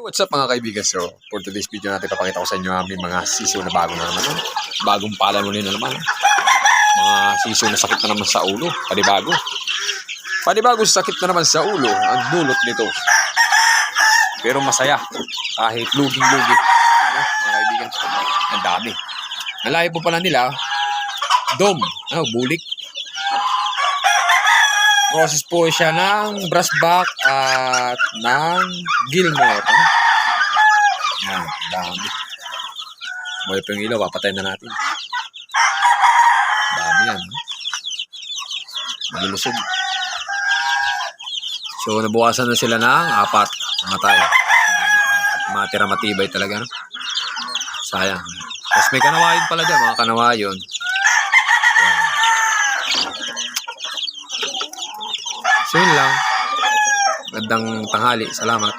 What's up mga kaibigan? So, for today's video natin papakita ko sa inyo aming mga sisiw na bago na naman. Bagong pala mo na naman. Mga sisiw na sakit na naman sa ulo. Panibago. Panibago sakit na naman sa ulo ang dulot nito. Pero masaya. Kahit luging-lugi. Mga kaibigan, ang dami. Nalayo po pala nila. Dom. Bulik. Process po siya ng brass back at ng Gilmore. Yan, dami. Buhay pa yung ilaw, papatayin na natin. Dami yan. Malulusog. So, nabukasan na sila ng 4. Matay. Matira matibay talaga. No? Sayang. Tapos may kanawayon pala dyan, mga kanawayon. So yun lang. Gandang tanghali. Salamat.